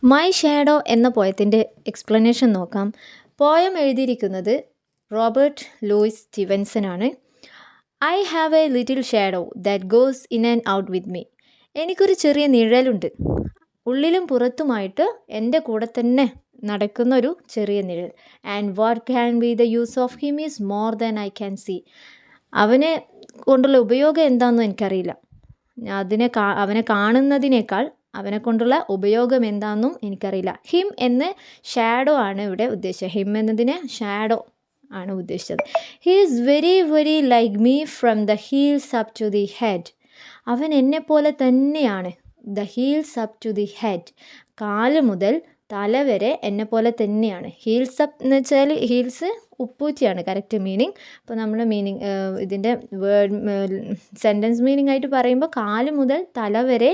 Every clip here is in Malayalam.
മൈ ഷാഡോ എന്ന പോയത്തിൻ്റെ എക്സ്പ്ലനേഷൻ നോക്കാം. പോയം എഴുതിയിരിക്കുന്നത് റോബർട്ട് ലൂയിസ് സ്റ്റീവൻസൺ ആണ്. I have A little shadow that goes in and out with me. എനിക്കൊരു ചെറിയ നിഴലുണ്ട്, ഉള്ളിലും പുറത്തുമായിട്ട് എൻ്റെ കൂടെ തന്നെ നടക്കുന്ന ഒരു ചെറിയ നിഴൽ. And what can be the use of him is more than I can see. അവനെ കൊണ്ടുള്ള ഉപയോഗം എന്താണെന്നും എനിക്കറിയില്ല. അവനെ കാണുന്നതിനേക്കാൾ അവനെ കൊണ്ടുള്ള ഉപയോഗം എന്താണെന്നും എനിക്കറിയില്ല. ഹിം എന്ന് ഷാഡോ ആണ് ഇവിടെ ഉദ്ദേശിച്ചത്. ഹിം എന്നതിന് ഷാഡോ ആണ് ഉദ്ദേശിച്ചത്. He is very very like me from the heels up to the head. അവൻ എന്നെപ്പോലെ തന്നെയാണ്. The heels up to the head, കാല് മുതൽ തല വരെ എന്നെപ്പോലെ തന്നെയാണ്. ഹീൽസ് അപ്പ് എന്ന് വെച്ചാൽ ഹീൽസ് ഉപ്പൂറ്റിയാണ് കറക്റ്റ് മീനിങ്. അപ്പോൾ നമ്മൾ ഇതിൻ്റെ സെൻറ്റൻസ് മീനിങ് ആയിട്ട് പറയുമ്പോൾ കാല് മുതൽ തല വരെ,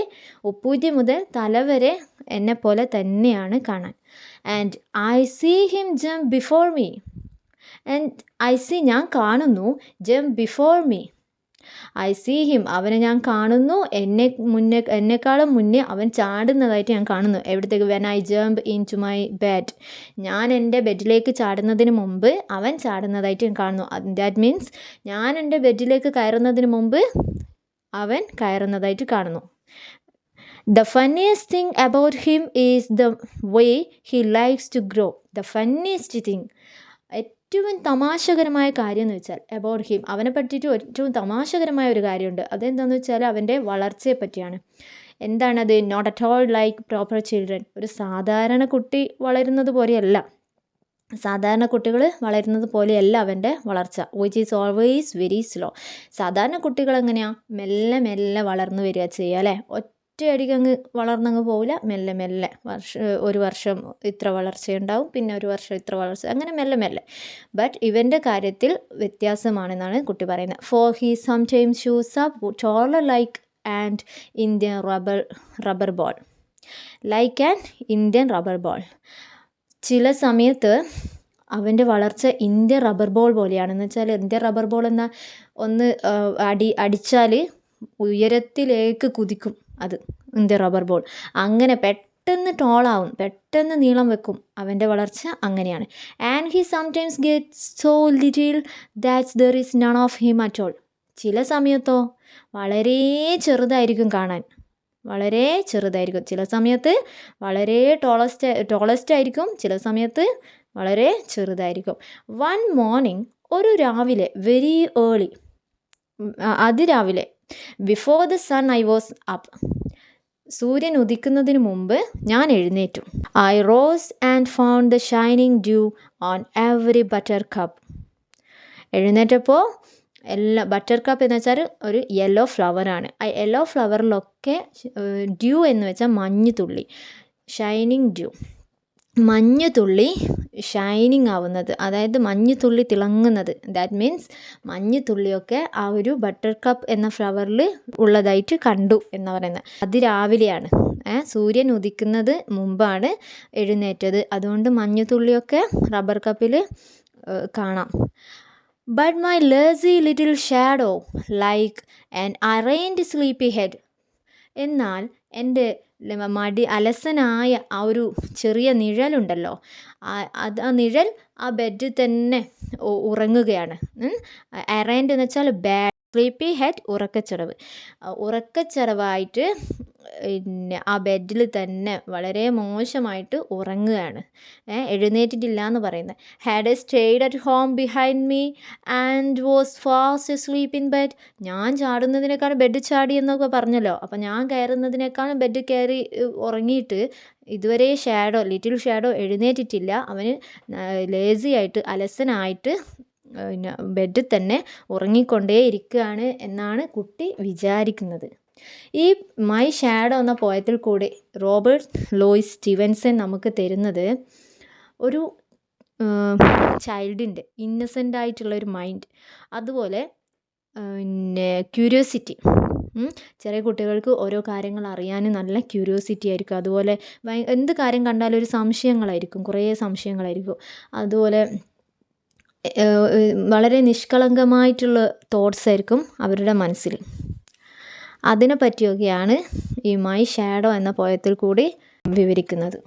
ഉപ്പൂറ്റി മുതൽ തല വരെ എന്നെപ്പോലെ തന്നെയാണ് കാണാൻ. And I see him jump before me. And I see, ഞാൻ കാണുന്നു, jump before me. I see him, അവനെ ഞാൻ കാണുന്നു, എന്നെക്കാളും മുന്നേ അവൻ ചാടുന്നതായിട്ട് ഞാൻ കാണുന്നു. എവിടത്തേക്ക്? When I jump into my bed. ഞാൻ എൻ്റെ ബെഡിലേക്ക് ചാടുന്നതിന് മുമ്പ് അവൻ ചാടുന്നതായിട്ട് ഞാൻ കാണുന്നു. ദാറ്റ് മീൻസ് ഞാൻ എൻ്റെ ബെഡിലേക്ക് കയറുന്നതിന് മുമ്പ് അവൻ കയറുന്നതായിട്ട് കാണുന്നു. The funniest thing about him is the way he likes to grow. The funniest thing, ഏറ്റവും തമാശകരമായ കാര്യം എന്ന് വെച്ചാൽ അബൌട്ട് ഹിം, അവനെ പറ്റിയിട്ട് ഏറ്റവും തമാശകരമായ ഒരു കാര്യമുണ്ട്. അതെന്താണെന്ന് വെച്ചാൽ അവൻ്റെ വളർച്ചയെ പറ്റിയാണ്. എന്താണത്? Not at all like proper children. ഒരു സാധാരണ കുട്ടി വളരുന്നത് പോലെയല്ല, സാധാരണ കുട്ടികൾ വളരുന്നത് പോലെയല്ല അവൻ്റെ വളർച്ച. Which is always very slow. സാധാരണ കുട്ടികൾ എങ്ങനെയാണ്? മെല്ലെ മെല്ലെ വളർന്നു വരിക ചെയ്യുക അല്ലേ. ഒറ്റയടിക്ക് അങ്ങ് വളർന്നങ്ങ് പോവില്ല, മെല്ലെ മെല്ലെ. ഒരു വർഷം ഇത്ര വളർച്ചയുണ്ടാവും, പിന്നെ ഒരു വർഷം ഇത്ര വളർച്ച, അങ്ങനെ മെല്ലെ മെല്ലെ. ബട്ട് ഇവൻ്റെ കാര്യത്തിൽ വ്യത്യാസമാണെന്നാണ് കുട്ടി പറയുന്നത്. Four he sometimes shoes up ടോളർ like and Indian rubber ball. Like and Indian rubber ball. ചില സമയത്ത് അവൻ്റെ വളർച്ച ഇന്ത്യൻ റബ്ബർ ബോൾ പോലെയാണെന്ന് വെച്ചാൽ, ഇന്ത്യൻ റബ്ബർ ബോൾ എന്നാൽ ഒന്ന് അടിച്ചാൽ ഉയരത്തിലേക്ക് കുതിക്കും, അത് ഇന്ത്യൻ റബ്ബർ ബോൾ. അങ്ങനെ പെട്ടെന്ന് ടോളാവും, പെട്ടെന്ന് നീളം വെക്കും. അവൻ്റെ വളർച്ച അങ്ങനെയാണ്. And he sometimes gets so little that's there is none of him at all. ചില സമയത്തോ വളരെ ചെറുതായിരിക്കും കാണാൻ, വളരെ ചെറുതായിരിക്കും. ചില സമയത്ത് വളരെ ടോളസ്റ്റ് ആയിരിക്കും, ചില സമയത്ത് വളരെ ചെറുതായിരിക്കും. വൺ മോർണിംഗ്, ഒരു രാവിലെ, വെരി ഏർലി, അതിരാവിലെ, before the sun I was up, സൂര്യൻ ഉദിക്കുന്നതിന് മുമ്പ് ഞാൻ എഴുന്നേറ്റു. I rose and found the shining dew on every buttercup. എഴുന്നേറ്റപ്പോൾ ബട്ടർ കപ്പ് എന്ന് വെച്ചാൽ ഒരു യെല്ലോ ഫ്ലവറാണ്. ആ യെല്ലോ ഫ്ലവറിലൊക്കെ ഡ്യൂ എന്ന് വെച്ചാൽ മഞ്ഞുതുള്ളി, ഷൈനിങ് ഡ്യൂ, മഞ്ഞുതുള്ളി ഷൈനിങ് ആവുന്നത്, അതായത് മഞ്ഞുതുള്ളി തിളങ്ങുന്നത്. ദാറ്റ് മീൻസ് മഞ്ഞുതുള്ളിയൊക്കെ ആ ഒരു ബട്ടർ കപ്പ് എന്ന ഫ്ലവറിൽ ഉള്ളതായിട്ട് കണ്ടു എന്ന് പറയുന്നത്. അതിരാവിലെയാണ്, സൂര്യൻ ഉദിക്കുന്നത് മുമ്പാണ് എഴുന്നേറ്റത്. അതുകൊണ്ട് മഞ്ഞുതുള്ളിയൊക്കെ റബ്ബർ കപ്പിൽ കാണാം. But my lazy little shadow like an arrant sleepy head. എന്നാൽ എൻ്റെ അലസനായ ആ ഒരു ചെറിയ നിഴലുണ്ടല്ലോ, ആ നിഴൽ ആ ബെഡിൽ തന്നെ ഉറങ്ങുകയാണ്. അറൈൻഡ് എന്ന് വെച്ചാൽ ബാഡ്, സ്ലീപ്പി ഹെഡ് ഉറക്കച്ചടവായിട്ട് പിന്നെ ആ ബെഡിൽ തന്നെ വളരെ മോശമായിട്ട് ഉറങ്ങുകയാണ്, എഴുന്നേറ്റിട്ടില്ല എന്ന് പറയുന്നത്. Had stayed at home behind me and was fast sleep in bed. ഞാൻ ചാടുന്നതിനേക്കാളും ബെഡ് ചാടി എന്നൊക്കെ പറഞ്ഞല്ലോ. അപ്പം ഞാൻ കയറുന്നതിനേക്കാളും ബെഡ് കയറി ഉറങ്ങിയിട്ട് ഇതുവരെ ലിറ്റിൽ ഷാഡോ എഴുന്നേറ്റിട്ടില്ല. അവന് ലേസി ആയിട്ട്, അലസനായിട്ട് പിന്നെ ബെഡിൽ തന്നെ ഉറങ്ങിക്കൊണ്ടേ ഇരിക്കുകയാണ് എന്നാണ് കുട്ടി വിചാരിക്കുന്നത്. ഈ മൈ ഷാഡോ എന്ന പോയത്തിൽ കൂടി റോബർട്ട് ലൂയിസ് സ്റ്റീവൻസൺ നമുക്ക് തരുന്നത് ഒരു ചൈൽഡിൻ്റെ ഇന്നസെൻ്റ് ആയിട്ടുള്ളൊരു മൈൻഡ്, അതുപോലെ പിന്നെ ക്യൂരിയോസിറ്റി. ചെറിയ കുട്ടികൾക്ക് ഓരോ കാര്യങ്ങൾ അറിയാൻ നല്ല ക്യൂരിയോസിറ്റി ആയിരിക്കും. അതുപോലെ എന്ത് കാര്യം കണ്ടാലും ഒരു സംശയങ്ങളായിരിക്കും, കുറേ സംശയങ്ങളായിരിക്കും. അതുപോലെ വളരെ നിഷ്കളങ്കമായിട്ടുള്ള തോട്ട്സ് ആയിരിക്കും അവരുടെ മനസ്സിൽ. അതിനെ പറ്റിയൊക്കെയാണ് ഈ മൈ ഷാഡോ എന്ന പോയത്തിൽ കൂടി വിവരിക്കുന്നത്.